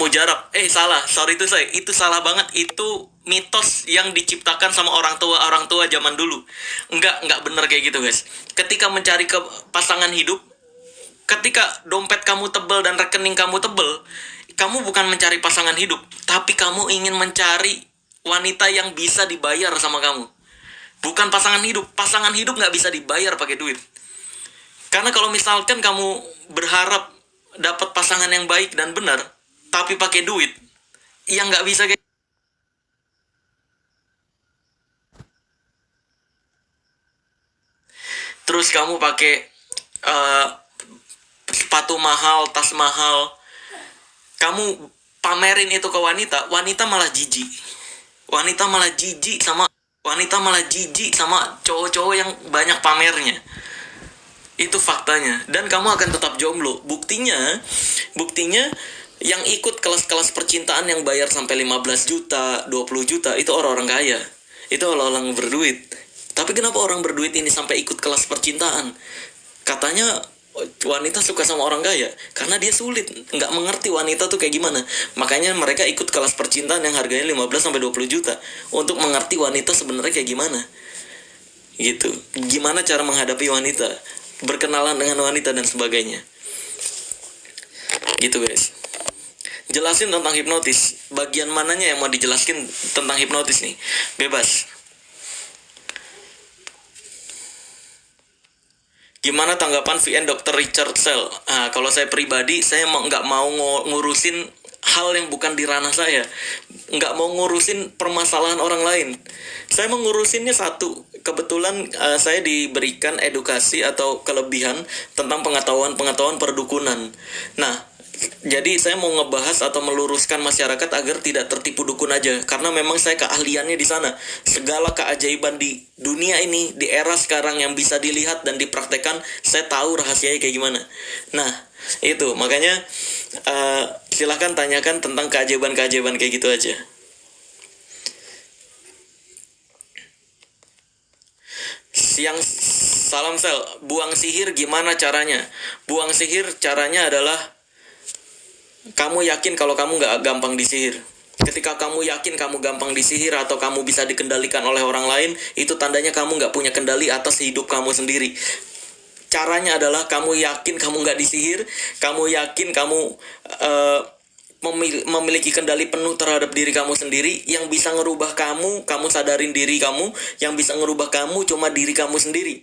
mujarab. Salah, sorry itu saya. Itu salah banget. Itu mitos yang diciptakan sama orang tua zaman dulu. Enggak bener kayak gitu, guys. Ketika mencari ke pasangan hidup, ketika dompet kamu tebel dan rekening kamu tebel, kamu bukan mencari pasangan hidup, tapi kamu ingin mencari wanita yang bisa dibayar sama kamu. Bukan pasangan hidup. Pasangan hidup nggak bisa dibayar pakai duit. Karena kalau misalkan kamu berharap dapat pasangan yang baik dan benar, tapi pakai duit, yang nggak bisa kayak. Terus kamu pakai uh, sepatu mahal, tas mahal, kamu pamerin itu ke wanita, wanita malah jijik sama cowok-cowok yang banyak pamernya. Itu faktanya. Dan kamu akan tetap jomblo. Buktinya yang ikut kelas-kelas percintaan yang bayar sampai 15 juta, 20 juta, itu orang-orang kaya. Itu orang-orang berduit. Tapi kenapa orang berduit ini sampai ikut kelas percintaan? Katanya wanita suka sama orang kaya karena dia sulit, nggak mengerti wanita tuh kayak gimana. Makanya mereka ikut kelas percintaan yang harganya 15 sampai 20 juta untuk mengerti wanita sebenarnya kayak gimana. Gitu. Gimana cara menghadapi wanita, berkenalan dengan wanita dan sebagainya. Gitu, guys. Jelasin tentang hipnotis. Bagian mananya yang mau dijelaskin tentang hipnotis nih? Bebas. Gimana tanggapan VN Dr. Richard Sell? Kalau saya pribadi, saya nggak mau ngurusin hal yang bukan di ranah saya. Nggak mau ngurusin permasalahan orang lain. Saya mengurusinnya satu. Kebetulan saya diberikan edukasi atau kelebihan tentang pengetahuan perdukunan. Nah, jadi saya mau ngebahas atau meluruskan masyarakat agar tidak tertipu dukun aja, karena memang saya keahliannya di sana. Segala keajaiban di dunia ini, di era sekarang yang bisa dilihat dan dipraktekkan, saya tahu rahasianya kayak gimana. Nah, itu makanya silahkan tanyakan tentang keajaiban kayak gitu aja. Siang salam sel, buang sihir gimana caranya? Buang sihir caranya adalah kamu yakin kalau kamu gak gampang disihir. Ketika kamu yakin kamu gampang disihir atau kamu bisa dikendalikan oleh orang lain, itu tandanya kamu gak punya kendali atas hidup kamu sendiri. Caranya adalah kamu yakin kamu gak disihir, kamu yakin kamu memiliki kendali penuh terhadap diri kamu sendiri. Yang bisa ngerubah kamu sadarin diri kamu. Yang bisa ngerubah kamu cuma diri kamu sendiri,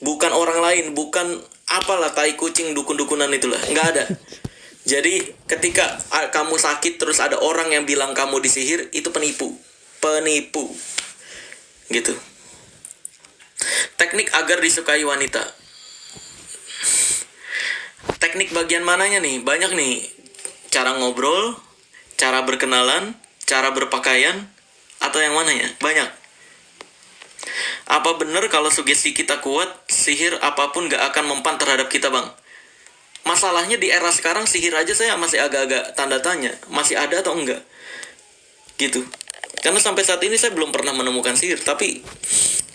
bukan orang lain, bukan apalah tai kucing dukun-dukunan itulah, nggak ada. Jadi ketika kamu sakit terus ada orang yang bilang kamu disihir, itu penipu gitu. Teknik agar disukai wanita. Teknik bagian mananya nih? Banyak nih. Cara ngobrol, cara berkenalan, cara berpakaian, atau yang mananya? Banyak. Apa benar kalau sugesti kita kuat, sihir apapun gak akan mempan terhadap kita, bang? Masalahnya di era sekarang sihir aja saya masih agak-agak tanda tanya, masih ada atau enggak gitu. Karena sampai saat ini saya belum pernah menemukan sihir. Tapi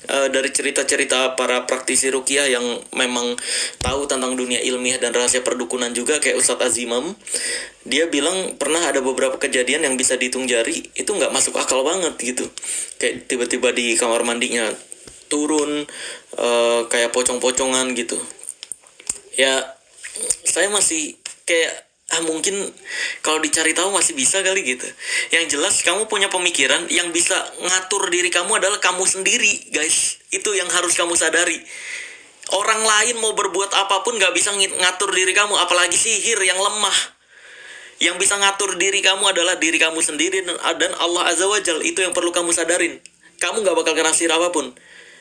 dari cerita-cerita para praktisi ruqyah yang memang tahu tentang dunia ilmiah dan rahasia perdukunan juga, kayak Ustadz Azimam, dia bilang pernah ada beberapa kejadian yang bisa dihitung jari, itu nggak masuk akal banget gitu. Kayak tiba-tiba di kamar mandinya turun kayak pocong-pocongan gitu. Ya saya masih kayak mungkin kalau dicari tahu masih bisa kali gitu. Yang jelas kamu punya pemikiran yang bisa ngatur diri kamu adalah kamu sendiri, guys. Itu yang harus kamu sadari. Orang lain mau berbuat apapun gak bisa ngatur diri kamu, apalagi sihir yang lemah. Yang bisa ngatur diri kamu adalah diri kamu sendiri dan Allah Azza wa Jal. Itu yang perlu kamu sadarin. Kamu gak bakal kena sihir apapun.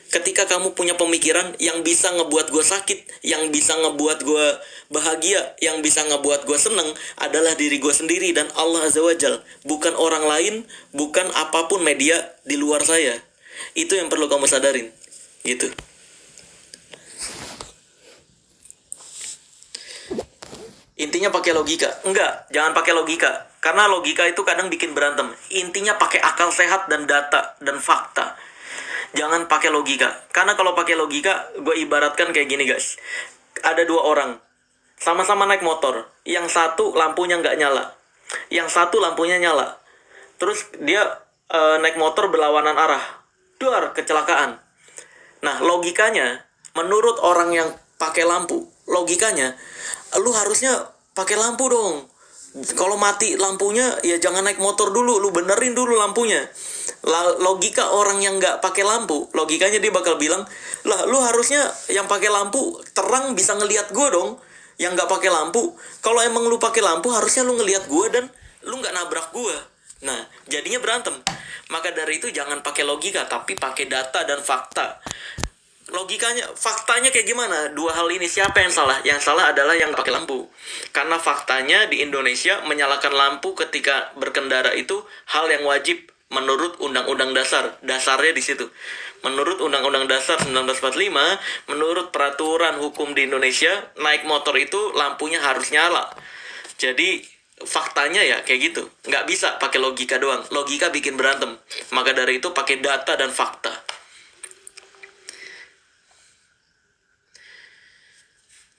Ketika kamu punya pemikiran yang bisa ngebuat gue sakit, yang bisa ngebuat gue bahagia, yang bisa ngebuat gue seneng, adalah diri gue sendiri dan Allah Azza wa Jal. Bukan orang lain, bukan apapun media di luar saya. Itu yang perlu kamu sadarin. Gitu. Intinya pakai logika. Enggak, jangan pakai logika. Karena logika itu kadang bikin berantem. Intinya pakai akal sehat dan data dan fakta. Jangan pakai logika. Karena kalau pakai logika, gue ibaratkan kayak gini, guys. Ada dua orang, sama-sama naik motor. Yang satu lampunya nggak nyala. yang satu lampunya nyala. Terus dia naik motor berlawanan arah. Duar, kecelakaan. Nah, logikanya, menurut orang yang pakai lampu, logikanya, lu harusnya pakai lampu dong. Kalau mati lampunya, ya jangan naik motor dulu, lu benerin dulu lampunya. Logika orang yang nggak pakai lampu, logikanya dia bakal bilang, lah lu harusnya yang pakai lampu terang bisa ngelihat gue dong. Yang nggak pakai lampu, kalau emang lu pakai lampu harusnya lu ngelihat gue dan lu nggak nabrak gue. Nah, jadinya berantem. Maka dari itu jangan pakai logika, tapi pakai data dan fakta. Logikanya, faktanya kayak gimana? Dua hal ini siapa yang salah? Yang salah adalah yang pakai lampu. Karena faktanya di Indonesia menyalakan lampu ketika berkendara itu hal yang wajib menurut Undang-Undang Dasar. Dasarnya di situ. Menurut Undang-Undang Dasar 1945, menurut peraturan hukum di Indonesia, naik motor itu lampunya harus nyala. Jadi faktanya ya kayak gitu, nggak bisa pakai logika doang. Logika bikin berantem. Maka dari itu pakai data dan fakta.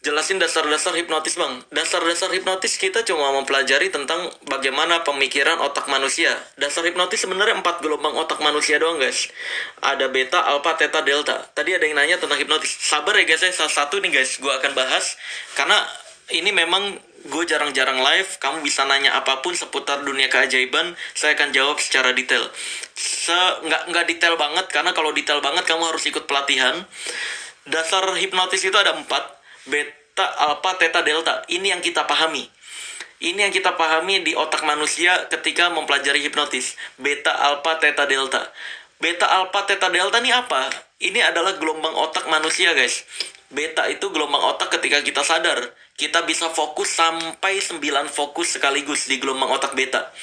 Jelasin dasar-dasar hipnotis, Bang. Dasar-dasar hipnotis kita cuma mempelajari tentang bagaimana pemikiran otak manusia. Dasar hipnotis sebenarnya 4 gelombang otak manusia doang, guys. Ada beta, alpha, theta, delta. Tadi ada yang nanya tentang hipnotis. Sabar ya guys, salah satu nih guys, gue akan bahas. Karena ini memang gue jarang-jarang live. Kamu bisa nanya apapun seputar dunia keajaiban, saya akan jawab secara detail. Nggak detail banget, karena kalau detail banget kamu harus ikut pelatihan. Dasar hipnotis itu ada 4. Beta, alpha, theta, delta. Ini yang kita pahami. Ini yang kita pahami di otak manusia ketika mempelajari hipnotis. Beta, alpha, theta, delta. Beta, alpha, theta, delta ini apa? Ini adalah gelombang otak manusia, guys. Beta itu gelombang otak ketika kita sadar. Kita bisa fokus sampai 9 fokus sekaligus di gelombang otak beta.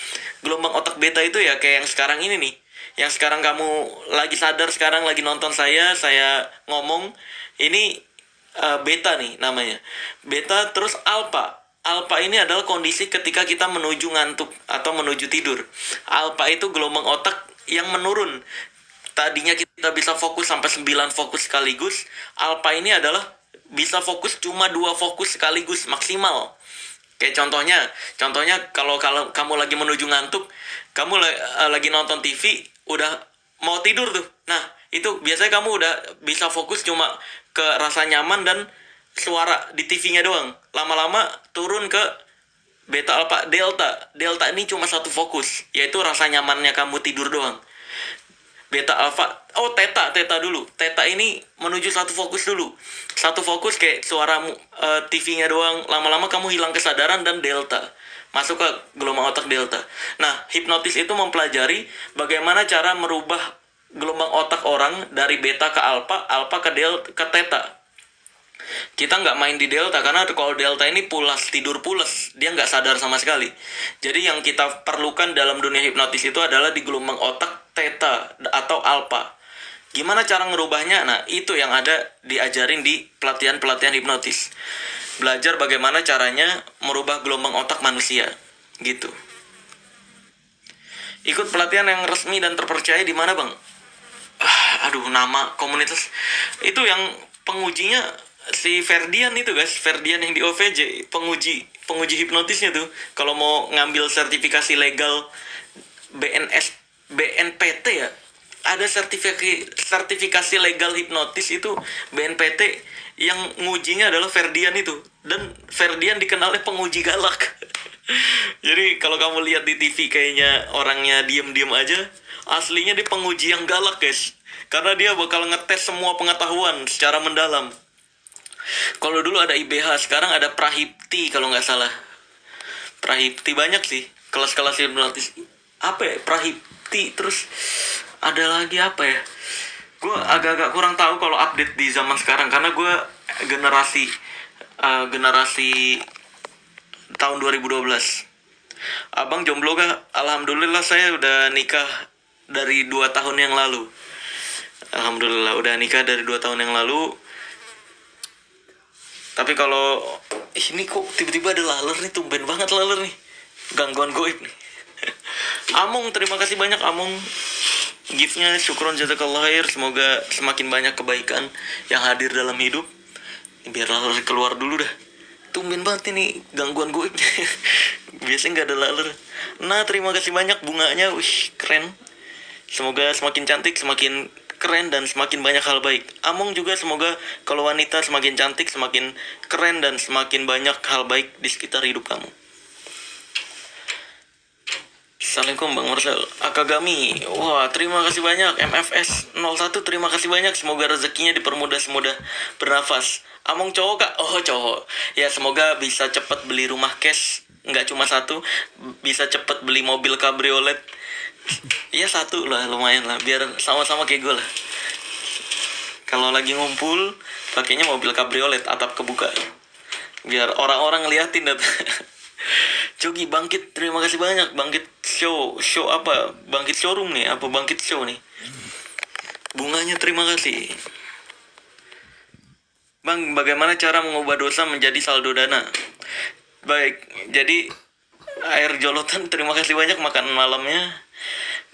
Gelombang otak beta itu ya kayak yang sekarang ini nih. Yang sekarang kamu lagi sadar, sekarang lagi nonton saya ngomong. Ini beta nih namanya. Beta terus alpha. Alpha ini adalah kondisi ketika kita menuju ngantuk atau menuju tidur. Alpha itu gelombang otak yang menurun. Tadinya kita bisa fokus sampai 9 fokus sekaligus. Alpha ini adalah bisa fokus cuma 2 fokus sekaligus maksimal. Kayak contohnya kalau kamu lagi menuju ngantuk, kamu lagi nonton TV, udah mau tidur tuh. Nah, itu biasanya kamu udah bisa fokus cuma ke rasa nyaman dan suara di TV-nya doang. Lama-lama turun ke beta, alpha, delta. Delta ini cuma satu fokus, yaitu rasa nyamannya kamu tidur doang. Beta, alpha, theta dulu. Theta ini menuju satu fokus dulu. Satu fokus kayak suara TV-nya doang. Lama-lama kamu hilang kesadaran dan delta. Masuk ke gelombang otak delta. Nah, hipnotis itu mempelajari bagaimana cara merubah gelombang otak orang dari beta ke alpha, alpha ke delta, ke theta. Kita nggak main di delta, karena kalau delta ini pulas, tidur pulas, dia nggak sadar sama sekali. Jadi yang kita perlukan dalam dunia hipnotis itu adalah di gelombang otak theta atau alpha. Gimana cara ngerubahnya? Nah, itu yang ada diajarin di pelatihan-pelatihan hipnotis. Belajar bagaimana caranya merubah gelombang otak manusia, gitu. Ikut pelatihan yang resmi dan terpercaya di mana, Bang? Nama komunitas itu yang pengujinya si Ferdian itu, guys. Ferdian yang di OVJ, penguji hipnotisnya tuh. Kalau mau ngambil sertifikasi legal BNPT ya, ada sertifikasi legal hipnotis itu BNPT, yang ngujinya adalah Ferdian itu. Dan Ferdian dikenalnya penguji galak. Jadi kalau kamu lihat di TV kayaknya orangnya diem-diem aja, aslinya dia penguji yang galak, guys. Karena dia bakal ngetes semua pengetahuan secara mendalam. Kalau dulu ada IBH, sekarang ada Prahipti kalau nggak salah. Prahipti banyak sih kelas-kelas hipnotis. Apa ya? Prahipti, terus ada lagi apa ya? Gue agak-agak kurang tahu kalau update di zaman sekarang, karena gue generasi tahun 2012. Abang jomblo kah? Alhamdulillah saya udah nikah dari 2 tahun yang lalu. Alhamdulillah udah nikah dari 2 tahun yang lalu. Tapi kalau ini kok tiba-tiba ada laler nih, tumben banget laler nih. Gangguan goib nih. Amung, terima kasih banyak Amung. Giftnya syukron jazakallah khair. Semoga semakin banyak kebaikan yang hadir dalam hidup. Biar laler keluar dulu dah. Tumben banget ini gangguan goib. Biasanya nggak ada laler. Nah, terima kasih banyak bunganya. Wih, keren. Semoga semakin cantik, semakin keren, dan semakin banyak hal baik. Among juga semoga kalau wanita semakin cantik, semakin keren, dan semakin banyak hal baik di sekitar hidup kamu. Assalamualaikum Bang Marcel. Akagami, wah terima kasih banyak. MFS 01, terima kasih banyak. Semoga rezekinya dipermudah semudah bernafas. Among cowok kak? Oh cowok. Ya semoga bisa cepat beli rumah cash. Nggak cuma satu. Bisa cepat beli mobil cabriolet. Ya satu lah, lumayan lah. Biar sama-sama kayak gue lah. Kalau lagi ngumpul, pakainya mobil cabriolet, atap kebuka. Biar orang-orang ngeliatin dat. Cogi bangkit, terima kasih banyak. Bangkit show apa? Bangkit showroom nih, apa bangkit show nih? Bunganya terima kasih. Bang, bagaimana cara mengubah dosa menjadi saldo dana? Baik, jadi air jolotan terima kasih banyak makanan malamnya.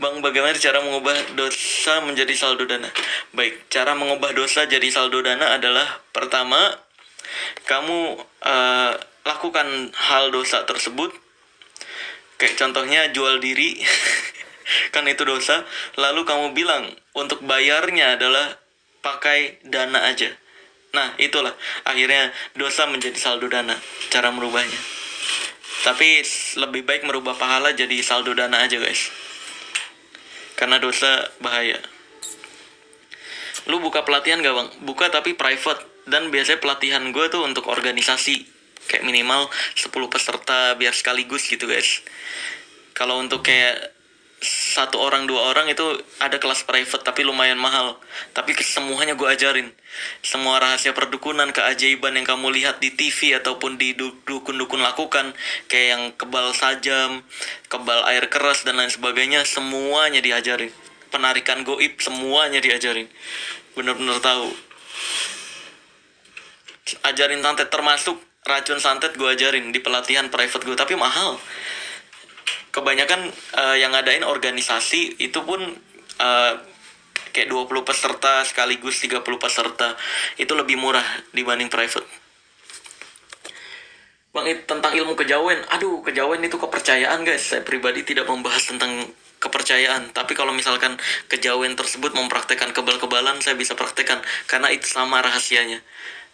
Bang, bagaimana cara mengubah dosa menjadi saldo dana? Baik, cara mengubah dosa jadi saldo dana adalah pertama, kamu lakukan hal dosa tersebut. Kayak contohnya jual diri, kan itu dosa. Lalu kamu bilang untuk bayarnya adalah pakai dana aja. Nah itulah akhirnya dosa menjadi saldo dana. Cara merubahnya. Tapi lebih baik merubah pahala jadi saldo dana aja guys. Karena dosa bahaya. Lu buka pelatihan gak bang? Buka tapi private. Dan biasanya pelatihan gue tuh untuk organisasi. Kayak minimal 10 peserta biar sekaligus gitu guys. Kalau untuk kayak 1 orang 2 orang itu ada kelas private tapi lumayan mahal. Tapi semuanya gue ajarin. Semua rahasia perdukunan, keajaiban yang kamu lihat di TV ataupun di dukun-dukun lakukan, kayak yang kebal sajam, kebal air keras dan lain sebagainya, semuanya diajarin. Penarikan goib semuanya diajarin. Bener-bener tahu. Ajarin santet, termasuk racun santet gue ajarin di pelatihan private gue, tapi mahal. Kebanyakan yang ngadain organisasi itu pun kayak 20 peserta sekaligus 30 peserta. Itu lebih murah dibanding private. Bang, tentang ilmu kejawen. Aduh, kejawen itu kepercayaan guys. Saya pribadi tidak membahas tentang kepercayaan. Tapi kalau misalkan kejawen tersebut mempraktekkan kebal-kebalan, saya bisa praktekkan. Karena itu sama rahasianya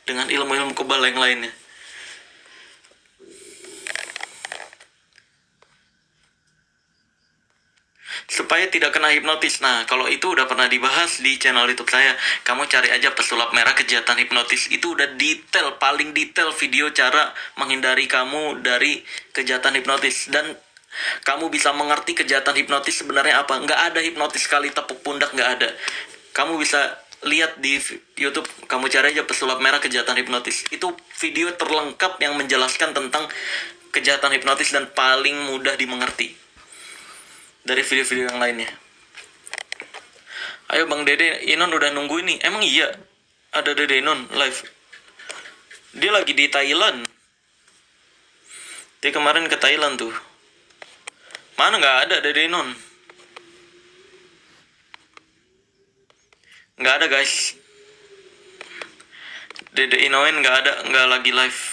dengan ilmu-ilmu kebal yang lainnya. Supaya tidak kena hipnotis. Nah, kalau itu udah pernah dibahas di channel YouTube saya. Kamu cari aja pesulap merah kejahatan hipnotis. Itu udah detail, paling detail video cara menghindari kamu dari kejahatan hipnotis. Dan kamu bisa mengerti kejahatan hipnotis sebenarnya apa. Nggak ada hipnotis sekali tepuk pundak, nggak ada. Kamu bisa lihat di YouTube, kamu cari aja pesulap merah kejahatan hipnotis. Itu video terlengkap yang menjelaskan tentang kejahatan hipnotis dan paling mudah dimengerti dari video-video yang lainnya. Ayo Bang Dede, Inon udah nunggu ini. Emang iya? Ada Dede Inon live. Dia lagi di Thailand. Dia kemarin ke Thailand tuh. Mana nggak ada Dede Inon? Nggak ada guys. Dede Inoin nggak ada, nggak lagi live.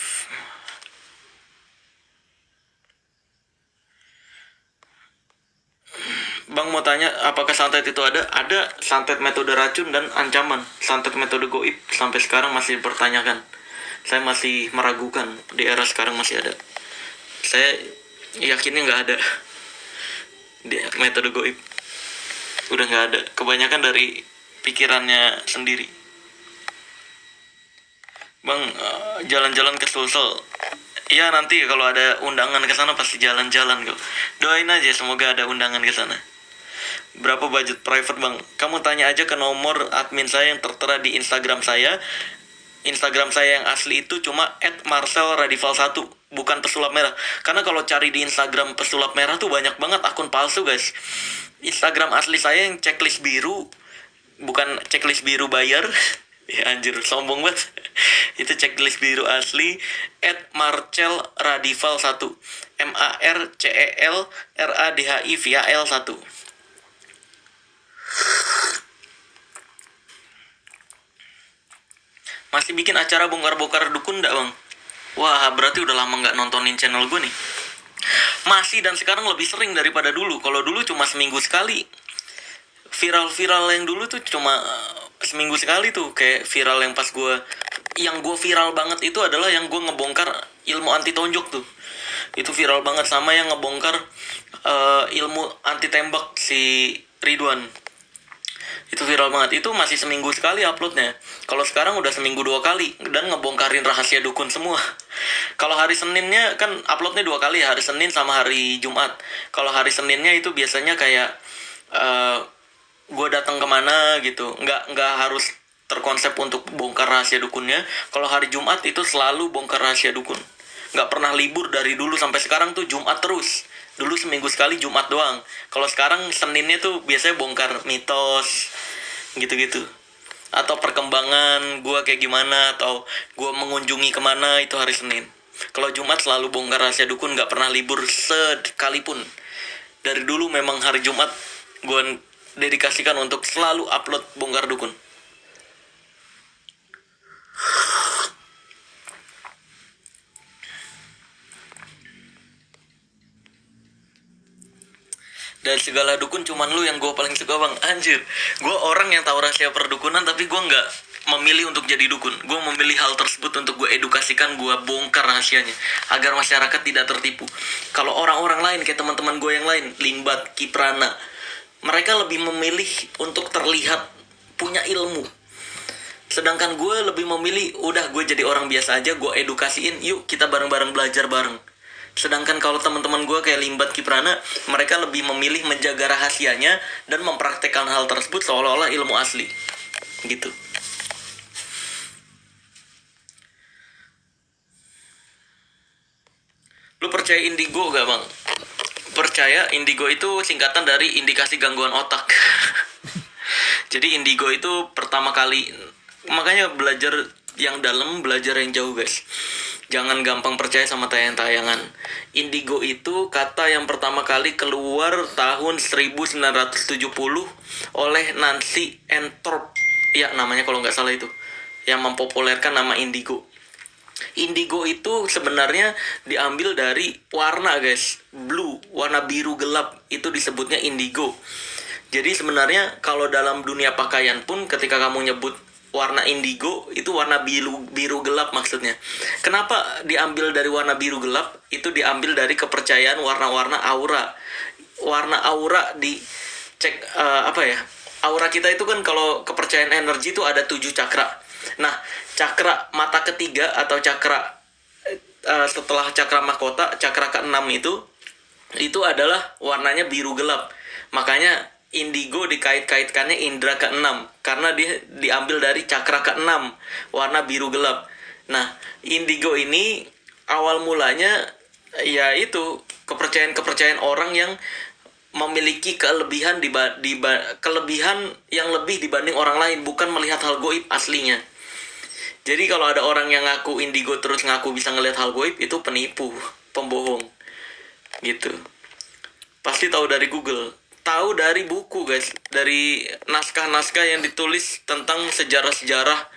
Bang mau tanya, apakah santet itu ada? Ada santet metode racun dan ancaman. Santet metode goib sampai sekarang masih dipertanyakan. Saya masih meragukan, di era sekarang masih ada. Saya yakinnya nggak ada di metode goib. Udah nggak ada. Kebanyakan dari pikirannya sendiri. Bang, jalan-jalan ke Sulsel. Iya nanti kalau ada undangan ke sana pasti jalan-jalan kok. Doain aja semoga ada undangan ke sana. Berapa budget private bang? Kamu tanya aja ke nomor admin saya yang tertera di Instagram saya. Instagram saya yang asli itu cuma @marcelradival1, bukan pesulap merah. Karena kalau cari di Instagram pesulap merah tuh banyak banget akun palsu guys. Instagram asli saya yang checklist biru, bukan checklist biru bayar. Ya anjir, sombong banget. Itu checklist biru asli @marcelradival1, MARCELRADHIVAL1. Masih bikin acara bongkar-bongkar dukun enggak bang? Wah berarti udah lama nggak nontonin channel gue nih. Masih, dan sekarang lebih sering daripada dulu. Kalau dulu cuma seminggu sekali. Viral-viral yang dulu tuh cuma seminggu sekali tuh. Kayak viral yang pas gue, yang gue viral banget itu adalah yang gue ngebongkar ilmu anti tonjok tuh. Itu viral banget. Sama yang ngebongkar ilmu anti tembak si Ridwan. Itu viral banget. Itu masih seminggu sekali uploadnya. Kalau sekarang udah seminggu 2 kali. Dan ngebongkarin rahasia dukun semua. Kalau hari Seninnya kan uploadnya 2 kali. Hari Senin sama hari Jumat. Kalau hari Seninnya itu biasanya kayak gue datang kemana gitu. Nggak harus terkonsep untuk bongkar rahasia dukunnya. Kalau hari Jumat itu selalu bongkar rahasia dukun. Nggak pernah libur dari dulu sampai sekarang tuh Jumat terus. Dulu seminggu sekali Jumat doang. Kalau sekarang Seninnya tuh biasanya bongkar mitos gitu-gitu. Atau perkembangan gue kayak gimana, atau gue mengunjungi kemana, itu hari Senin. Kalau Jumat selalu bongkar rahasia dukun, nggak pernah libur sekalipun. Dari dulu memang hari Jumat gue dedikasikan untuk selalu upload bongkar dukun. Dari segala dukun cuman lu yang gue paling suka, bang. Anjir, gue orang yang tahu rahasia perdukunan, tapi gue nggak memilih untuk jadi dukun. Gue memilih hal tersebut untuk gue edukasikan, gue bongkar rahasianya agar masyarakat tidak tertipu. Kalau orang-orang lain kayak teman-teman gue yang lain, Limbat, Kiprana, mereka lebih memilih untuk terlihat punya ilmu. Sedangkan gue lebih memilih, udah gue jadi orang biasa aja, gue edukasiin, yuk kita bareng-bareng belajar bareng. Sedangkan kalau teman-teman gue kayak Limbat, Kiprana, mereka lebih memilih menjaga rahasianya dan mempraktekkan hal tersebut seolah-olah ilmu asli. Gitu. Lu percaya indigo gak, bang? Percaya. Indigo itu singkatan dari indikasi gangguan otak. Jadi indigo itu pertama kali, makanya belajar yang dalam, belajar yang jauh, guys. Jangan gampang percaya sama tayangan-tayangan. Indigo itu kata yang pertama kali keluar tahun 1970 oleh Nancy Enthorp. Ya, namanya kalau nggak salah itu. Yang mempopulerkan nama indigo. Indigo itu sebenarnya diambil dari warna, guys. Blue, warna biru gelap. Itu disebutnya indigo. Jadi sebenarnya kalau dalam dunia pakaian pun ketika kamu nyebut warna indigo, itu warna biru gelap maksudnya. Kenapa diambil dari warna biru gelap? Itu diambil dari kepercayaan warna-warna aura. Warna aura dicek apa ya? Aura kita itu kan kalau kepercayaan energi itu ada 7 cakra. Nah, cakra mata ketiga atau cakra setelah cakra mahkota, cakra ke-6 itu adalah warnanya biru gelap. Makanya indigo dikait-kaitkannya indera ke-6 karena dia diambil dari cakra ke-6, warna biru gelap. Nah, indigo ini awal mulanya ya itu kepercayaan-kepercayaan orang yang memiliki kelebihan yang lebih dibanding orang lain, bukan melihat hal goib aslinya. Jadi kalau ada orang yang ngaku indigo terus ngaku bisa ngelihat hal goib, itu penipu, pembohong. Gitu. Pasti tahu dari Google. Tahu dari buku, guys, dari naskah-naskah yang ditulis tentang sejarah-sejarah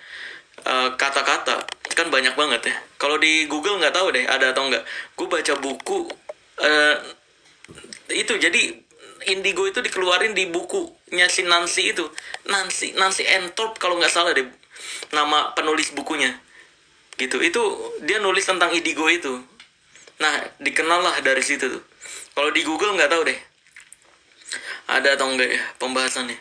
kata-kata, kan banyak banget ya. Kalau di Google nggak tahu deh ada atau nggak. Gue baca buku itu, jadi indigo itu dikeluarin di bukunya si Nancy itu, Nancy Enthorp kalau nggak salah deh nama penulis bukunya. Gitu. Itu dia nulis tentang indigo itu. Nah, dikenal lah dari situ tuh. Kalau di Google nggak tahu deh ada atau enggak ya pembahasannya.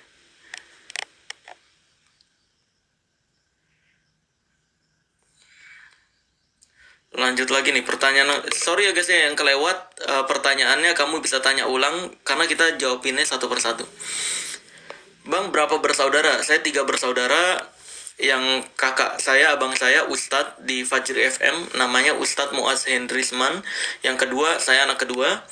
Lanjut lagi nih pertanyaan. Sorry ya guys ya yang kelewat pertanyaannya, kamu bisa tanya ulang karena kita jawabinnya satu persatu. Bang, berapa bersaudara? Saya 3 bersaudara. Yang kakak saya, abang saya, Ustadz di Fajri FM, namanya Ustadz Muaz Hendrisman. Yang kedua, saya anak kedua,